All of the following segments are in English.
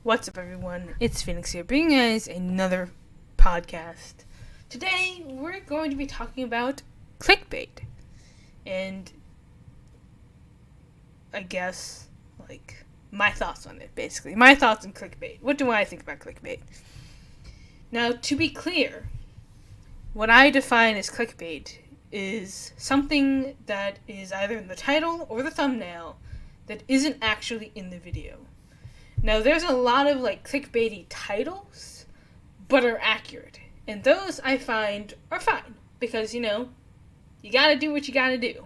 What's up, everyone? It's Phoenix here, bringing you guys another podcast. Today, we're going to be talking about clickbait. And I guess, my thoughts on it, basically. My thoughts on clickbait. What do I think about clickbait? Now, to be clear, what I define as clickbait is something that is either in the title or the thumbnail that isn't actually in the video. Now, there's a lot of, clickbaity titles, but are accurate. And those, I find, are fine. Because, you gotta do what you gotta do.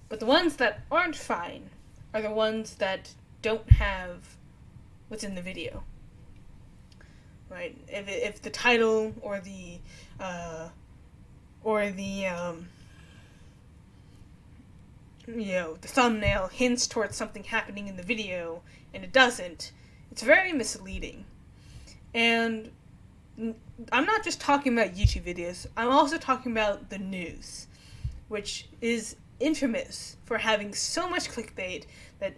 But the ones that aren't fine are the ones that don't have what's in the video. Right? If the title or the thumbnail hints towards something happening in the video and it doesn't, it's very misleading. And I'm not just talking about YouTube videos, I'm also talking about the news, which is infamous for having so much clickbait that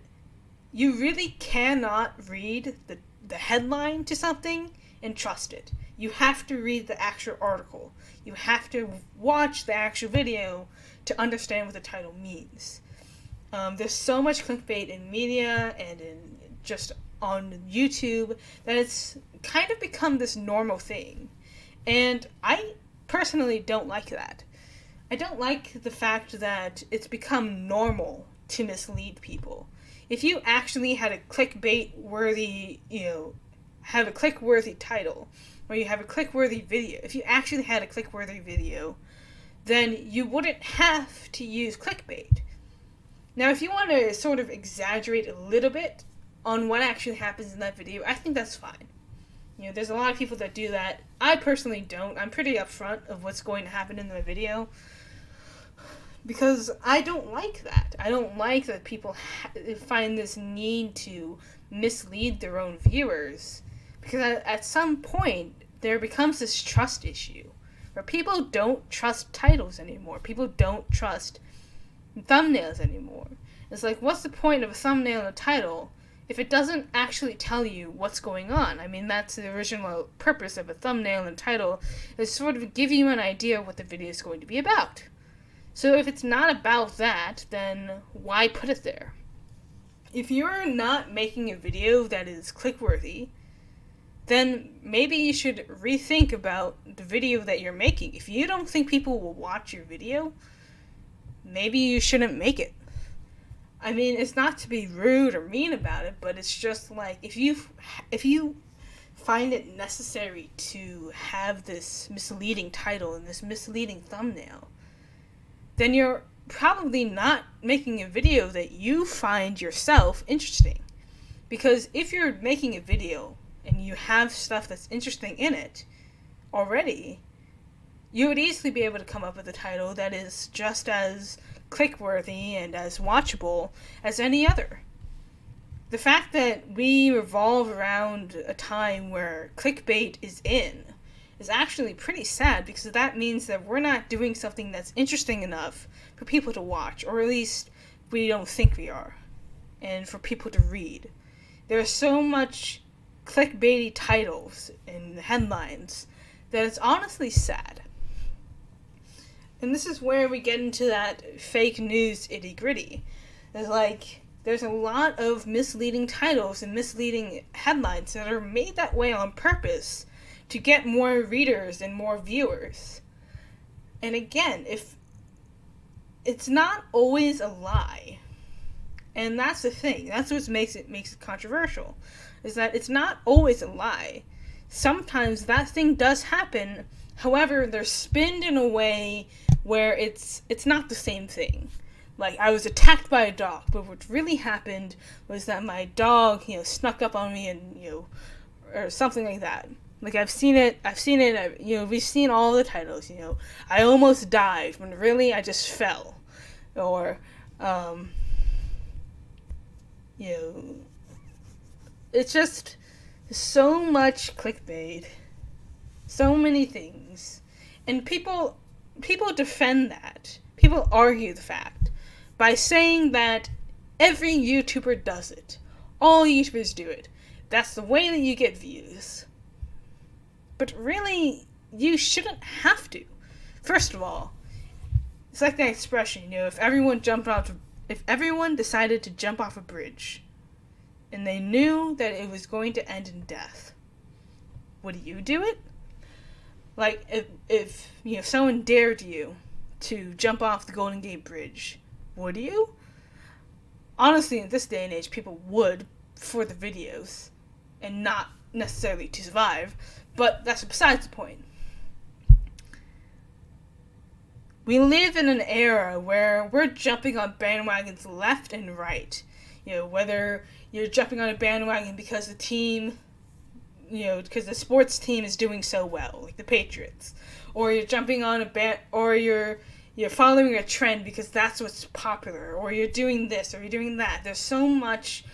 you really cannot read the headline to something and trust it. You have to read the actual article. You have to watch the actual video to understand what the title means. There's so much clickbait in media and in just on YouTube that it's kind of become this normal thing. And I personally don't like that. I don't like the fact that it's become normal to mislead people. If you actually had a clickbait-worthy, have a click-worthy title, or you have a click-worthy video, if you actually had a click-worthy video, then you wouldn't have to use clickbait. Now, if you want to sort of exaggerate a little bit on what actually happens in that video, I think that's fine. There's a lot of people that do that. I personally don't. I'm pretty upfront of what's going to happen in the video because I don't like that. I don't like that people find this need to mislead their own viewers because at some point there becomes this trust issue where people don't trust titles anymore. People don't trust thumbnails anymore. It's like, what's the point of a thumbnail and a title if it doesn't actually tell you what's going on? I mean, that's the original purpose of a thumbnail and title, is sort of give you an idea of what the video is going to be about. So if it's not about that, then why put it there? If you're not making a video that is click-worthy, then maybe you should rethink about the video that you're making. If you don't think people will watch your video, maybe you shouldn't make it. I mean, it's not to be rude or mean about it, but it's just like, if you find it necessary to have this misleading title and this misleading thumbnail, then you're probably not making a video that you find yourself interesting. Because if you're making a video and you have stuff that's interesting in it already, you would easily be able to come up with a title that is just as click-worthy and as watchable as any other. The fact that we revolve around a time where clickbait is in is actually pretty sad, because that means that we're not doing something that's interesting enough for people to watch, or at least we don't think we are, and for people to read. There's so much clickbaity titles and headlines that it's honestly sad. And this is where we get into that fake news itty-gritty. There's a lot of misleading titles and misleading headlines that are made that way on purpose to get more readers and more viewers. And again, if it's not always a lie, and that's the thing, that's what makes it controversial, is that it's not always a lie. Sometimes that thing does happen, however, they're spinned in a way where it's not the same thing. Like, I was attacked by a dog, but what really happened was that my dog, snuck up on me and, or something like that. Like, we've seen all the titles, I almost died, when really I just fell. Or, it's just so much clickbait, so many things, and people defend that. People argue the fact by saying that every YouTuber does it. All YouTubers do it. That's the way that you get views. But really, you shouldn't have to. First of all, it's like that expression, if everyone decided to jump off a bridge and they knew that it was going to end in death, would you do it? Like, if someone dared you to jump off the Golden Gate Bridge, would you? Honestly, in this day and age, people would for the videos and not necessarily to survive, but that's besides the point. We live in an era where we're jumping on bandwagons left and right. Whether you're jumping on a bandwagon because the team, because the sports team is doing so well, like the Patriots, or you're jumping on or you're following a trend because that's what's popular, or you're doing this, or you're doing that. There's so much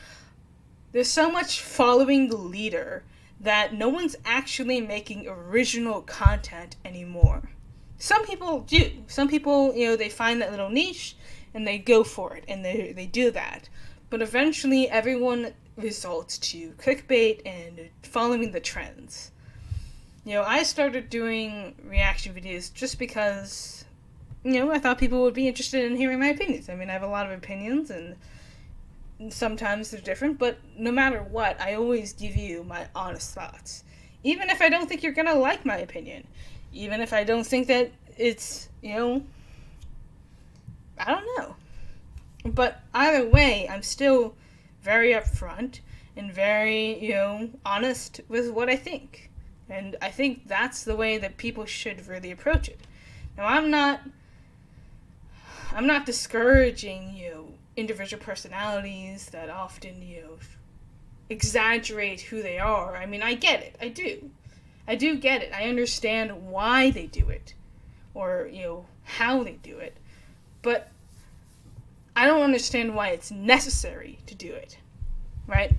following the leader that no one's actually making original content anymore. Some people do. Some people, they find that little niche and they go for it and they do that. But eventually everyone resorts to clickbait and following the trends. I started doing reaction videos just because, I thought people would be interested in hearing my opinions. I have a lot of opinions and sometimes they're different, but no matter what, I always give you my honest thoughts. Even if I don't think you're gonna like my opinion. Even if I don't think that it's, I don't know. But either way, I'm still very upfront and very, honest with what I think. And I think that's the way that people should really approach it. Now, I'm not discouraging, individual personalities that often, exaggerate who they are. I get it. I do get it. I understand why they do it, or, how they do it. But I don't understand why it's necessary to do it, right?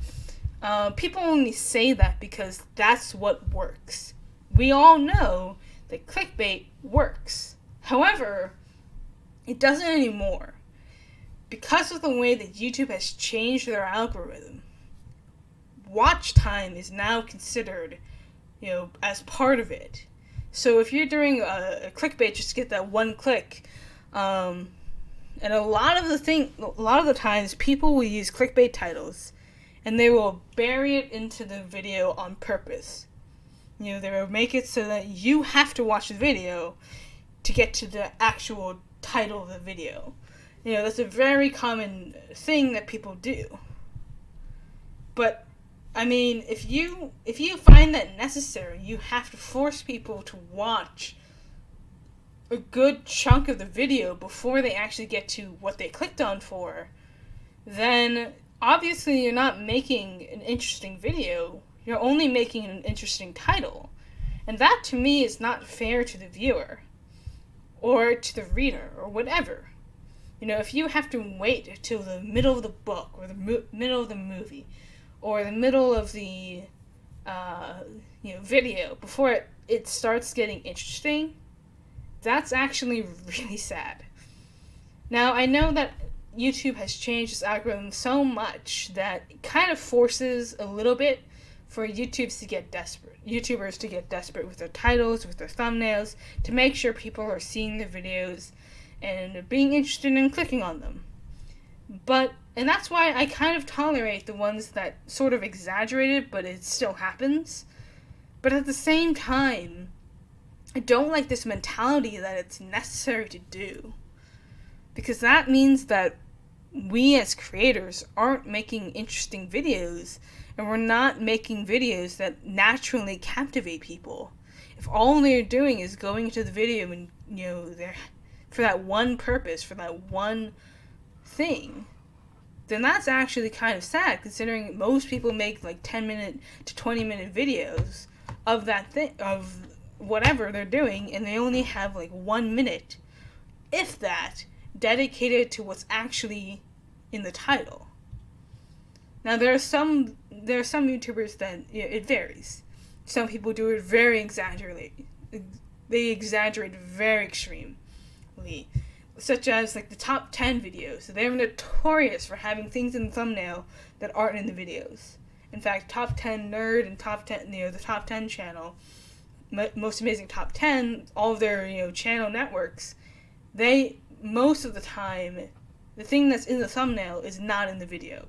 People only say that because that's what works. We all know that clickbait works. However, it doesn't anymore. Because of the way that YouTube has changed their algorithm, watch time is now considered, as part of it. So if you're doing a clickbait just to get that one click, and a lot of the times people will use clickbait titles and they will bury it into the video on purpose. They will make it so that you have to watch the video to get to the actual title of the video. That's a very common thing that people do. But if you find that necessary, you have to force people to watch a good chunk of the video before they actually get to what they clicked on for, then obviously you're not making an interesting video. You're only making an interesting title. And that, to me, is not fair to the viewer or to the reader or whatever. If you have to wait till the middle of the book or the middle of the movie or the middle of the video before it starts getting interesting, that's actually really sad. Now, I know that YouTube has changed its algorithm so much that it kind of forces a little bit for YouTubers to get desperate with their titles, with their thumbnails, to make sure people are seeing the videos and being interested in clicking on them. And that's why I kind of tolerate the ones that sort of exaggerate it, but it still happens. But at the same time, I don't like this mentality that it's necessary to do. Because that means that we as creators aren't making interesting videos, and we're not making videos that naturally captivate people. If all they're doing is going to the video and, they're for that one purpose, for that one thing, then that's actually kind of sad, considering most people make like 10-minute to 20-minute videos of that thing, of whatever they're doing, and they only have like 1 minute, if that, dedicated to what's actually in the title. Now there are some YouTubers that it varies. Some people do it very exaggerated. They exaggerate very extremely, such as like the top 10 videos. They're notorious for having things in the thumbnail that aren't in the videos, In fact, Top 10 Nerd and Top 10, the Top 10 channel, Most Amazing Top 10, all of their, channel networks, they, most of the time, the thing that's in the thumbnail is not in the video.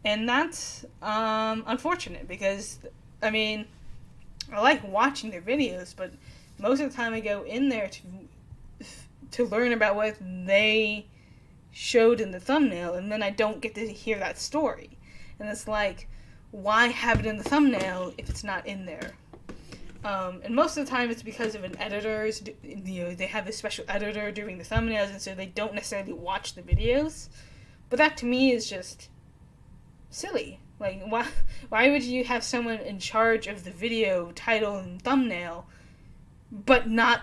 And that's unfortunate because, I like watching their videos, but most of the time I go in there to learn about what they showed in the thumbnail, and then I don't get to hear that story. And it's like, why have it in the thumbnail if it's not in there? And most of the time it's because of an editor. They have a special editor doing the thumbnails, and so they don't necessarily watch the videos. But that to me is just silly. Like, why would you have someone in charge of the video title and thumbnail, but not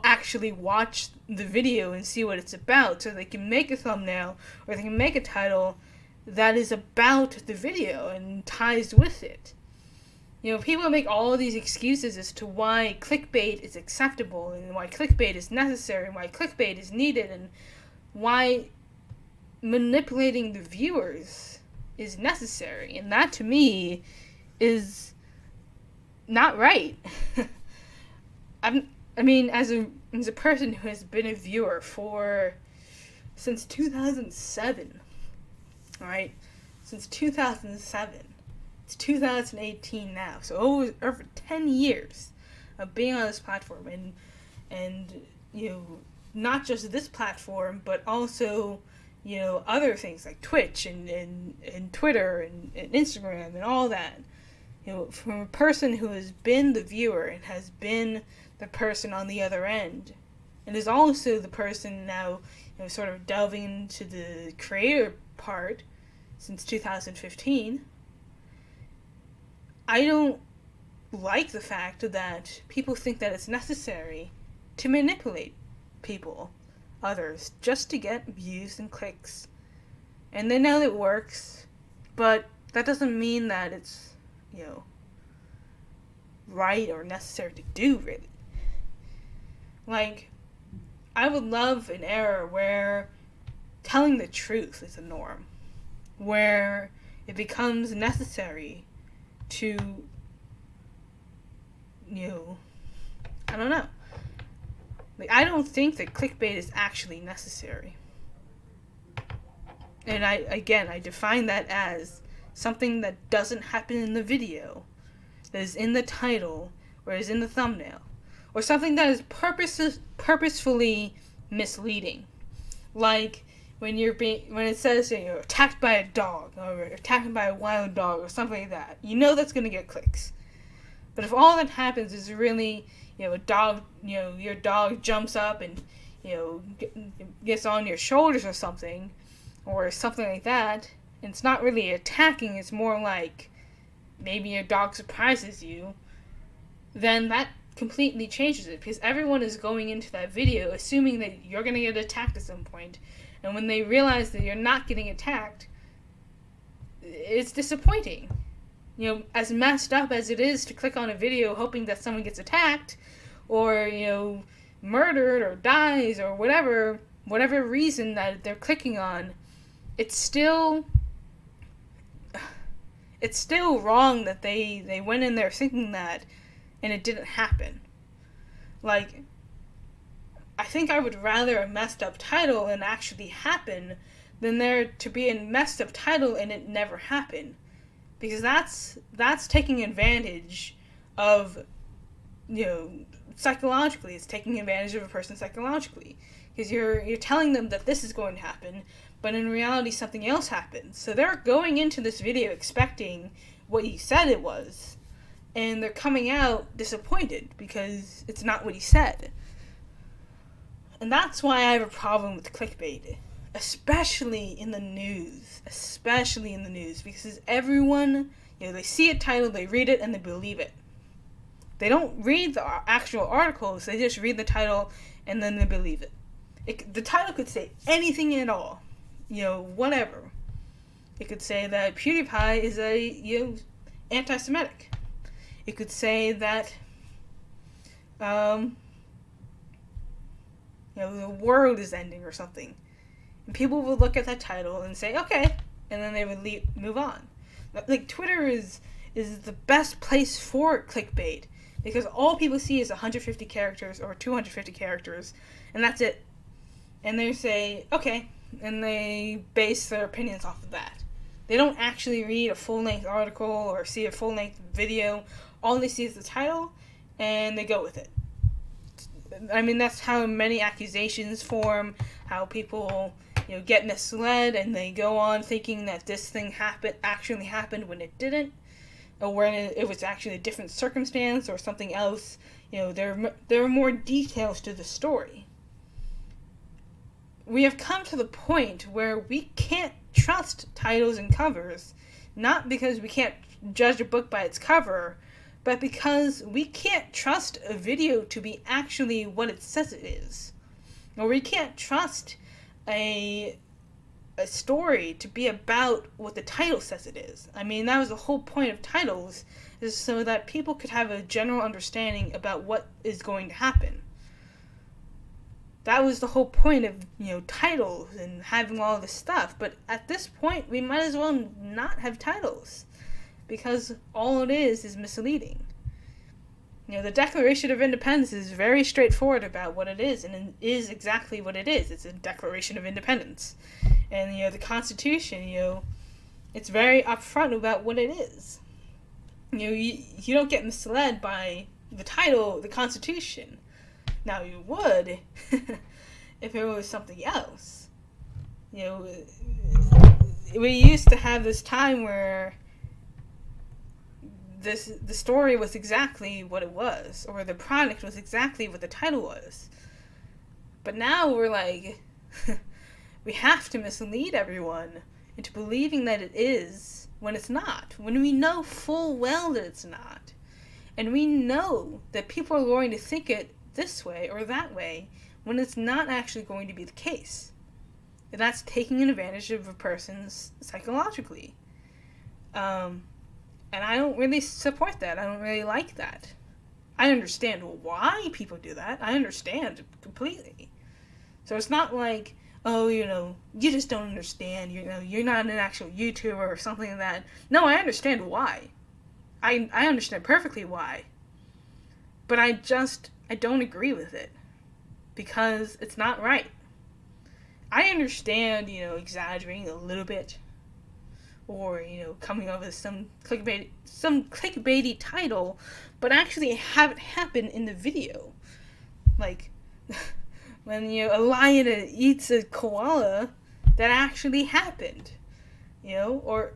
actually watch the video and see what it's about, so they can make a thumbnail or they can make a title that is about the video and ties with it? People make all of these excuses as to why clickbait is acceptable and why clickbait is necessary and why clickbait is needed and why manipulating the viewers is necessary. And that, to me, is not right. As a person who has been a viewer since 2007, right? Since 2007. It's 2018 now, so over 10 years of being on this platform, and not just this platform, but also other things like Twitch and Twitter and Instagram and all that. From a person who has been the viewer and has been the person on the other end, and is also the person now sort of delving into the creator part since 2015. I don't like the fact that people think that it's necessary to manipulate others, just to get views and clicks. And they know it works, but that doesn't mean that it's, right or necessary to do, really. Like, I would love an era where telling the truth is a norm, where it becomes necessary to, I don't know. Like, I don't think that clickbait is actually necessary. And I define that as something that doesn't happen in the video, that is in the title, or is in the thumbnail, or something that is purposefully misleading. Like, when it says attacked by a dog or attacked by a wild dog or something like that, that's going to get clicks. But if all that happens is really a dog, your dog jumps up and gets on your shoulders or something like that, and it's not really attacking, it's more like maybe your dog surprises you, then that completely changes it, because everyone is going into that video assuming that you're going to get attacked at some point. And when they realize that you're not getting attacked, it's disappointing. As messed up as it is to click on a video hoping that someone gets attacked, or, murdered or dies, or whatever reason that they're clicking on, it's still wrong that they went in there thinking that, and it didn't happen. Like, I think I would rather a messed up title and actually happen than there to be a messed up title and it never happen. Because that's taking advantage of, psychologically. It's taking advantage of a person psychologically. Because you're telling them that this is going to happen, but in reality something else happens. So they're going into this video expecting what you said it was, and they're coming out disappointed because it's not what he said. And that's why I have a problem with clickbait, especially in the news, because everyone, they see a title, they read it, and they believe it. They don't read the actual articles, they just read the title, and then they believe it. The title could say anything at all, whatever. It could say that PewDiePie is anti-Semitic. It could say that, the world is ending or something. And people would look at that title and say, okay, and then they would move on. Like, Twitter is the best place for clickbait, because all people see is 150 characters or 250 characters, and that's it. And they say, okay, and they base their opinions off of that. They don't actually read a full-length article or see a full-length video. All they see is the title, and they go with it. I mean, that's how many accusations form, how people, get misled, and they go on thinking that this thing actually happened when it didn't, or when it was actually a different circumstance or something else. There are more details to the story. We have come to the point where we can't trust titles and covers, not because we can't judge a book by its cover, but because we can't trust a video to be actually what it says it is. Or we can't trust a story to be about what the title says it is. I mean, that was the whole point of titles, is so that people could have a general understanding about what is going to happen. That was the whole point of, titles and having all this stuff. But at this point, we might as well not have titles, because all it is misleading. The Declaration of Independence is very straightforward about what it is, and it is exactly what it is. It's a Declaration of Independence. And, the Constitution, it's very upfront about what it is. You don't get misled by the title, the Constitution. Now, you would if it was something else. We used to have this time where the story was exactly what it was, or the product was exactly what the title was. But now we're like, we have to mislead everyone into believing that it is when it's not, when we know full well that it's not. And we know that people are going to think it this way or that way when it's not actually going to be the case. And that's taking advantage of a person psychologically. And I don't really support that. I don't really like that. I understand why people do that. I understand completely. So it's not like, oh, you just don't understand. You're not an actual YouTuber or something like that. No, I understand why. I understand perfectly why. But I don't agree with it, because it's not right. I understand, exaggerating a little bit, or, coming up with some clickbaity title, but actually have it happen in the video. Like, when, a lion eats a koala, that actually happened, or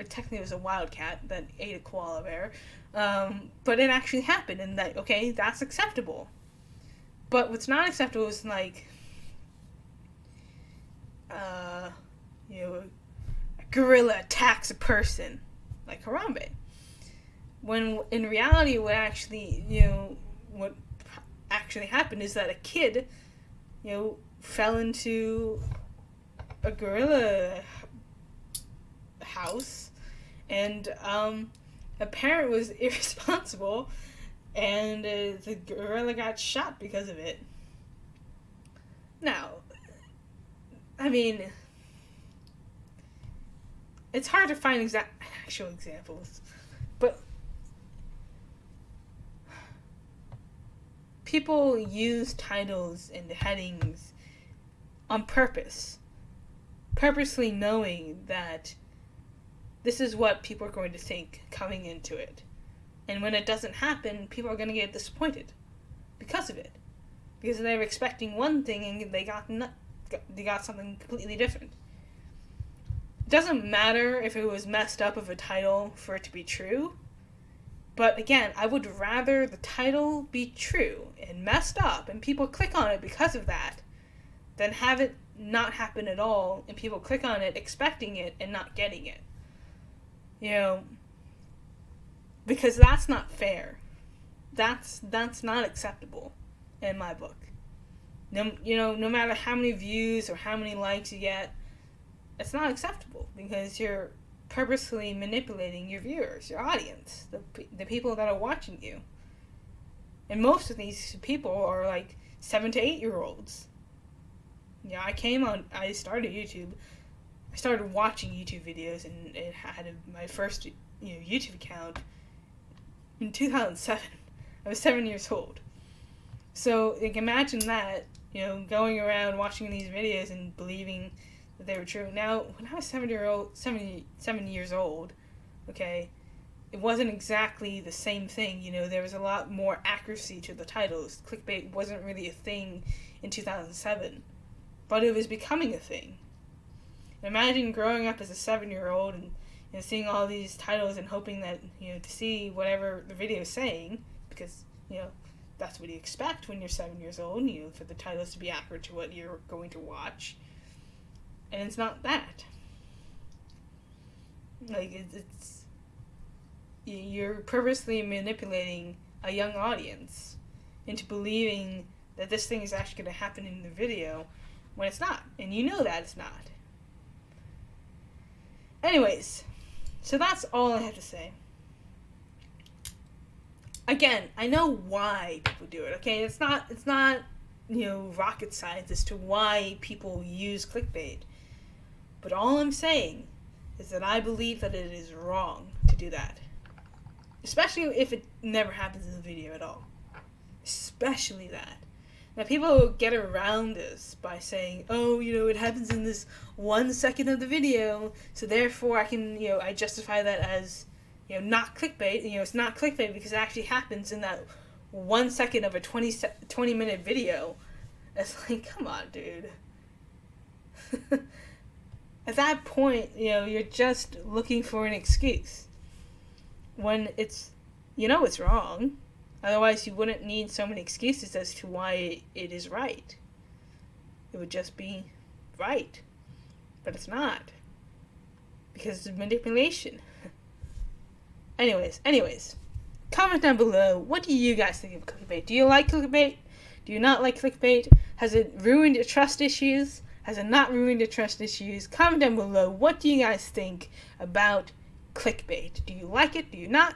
technically it was a wildcat that ate a koala bear, but it actually happened, and that, okay, that's acceptable. But what's not acceptable is, like, a gorilla attacks a person, like Harambe. When in reality, what actually happened is that a kid, fell into a gorilla house, and a parent was irresponsible, and the gorilla got shot because of it. Now, I mean, it's hard to find actual examples, but people use titles and headings on purpose, purposely knowing that this is what people are going to think coming into it. And when it doesn't happen, people are going to get disappointed because of it. Because they were expecting one thing and they got something completely different. It doesn't matter if it was messed up of a title for it to be true. But again, I would rather the title be true and messed up and people click on it because of that than have it not happen at all and people click on it expecting it and not getting it. Because that's not fair. That's not acceptable in my book. No matter how many views or how many likes you get, it's not acceptable because you're purposely manipulating your viewers, your audience, the people that are watching you. And most of these people are like 7 to 8 year olds. I started YouTube I started watching YouTube videos, and it had my first YouTube account in 2007. I was 7 years old. So like, imagine that, going around watching these videos and believing that they were true. Now, when I was 7 years old, okay, it wasn't exactly the same thing. There was a lot more accuracy to the titles. Clickbait wasn't really a thing in 2007, but it was becoming a thing. Imagine growing up as a 7-year-old and seeing all these titles and hoping that to see whatever the video is saying, because that's what you expect when you're 7 years old. For the titles to be accurate to what you're going to watch, and it's not that. Like it's you're purposely manipulating a young audience into believing that this thing is actually going to happen in the video when it's not, and that it's not. Anyways, so that's all I have to say. Again, I know why people do it, okay? It's not rocket science as to why people use clickbait. But all I'm saying is that I believe that it is wrong to do that. Especially if it never happens in the video at all. Especially that. Now, people get around this by saying, oh, it happens in this 1 second of the video, so therefore I can, I justify that as, not clickbait. It's not clickbait because it actually happens in that 1 second of a 20-minute video. It's like, come on, dude. At that point, you're just looking for an excuse. When it's wrong. Otherwise, you wouldn't need so many excuses as to why it is right. It would just be right. But it's not. Because it's manipulation. Anyways. Comment down below. What do you guys think of clickbait? Do you like clickbait? Do you not like clickbait? Has it ruined your trust issues? Has it not ruined your trust issues? Comment down below. What do you guys think about clickbait? Do you like it? Do you not?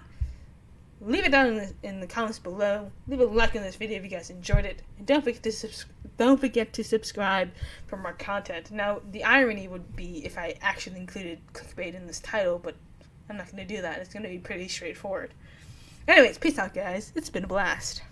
Leave it down in the comments below. Leave a like on this video if you guys enjoyed it. And don't forget to subscribe for more content. Now, the irony would be if I actually included clickbait in this title, but I'm not going to do that. It's going to be pretty straightforward. Anyways, peace out, guys. It's been a blast.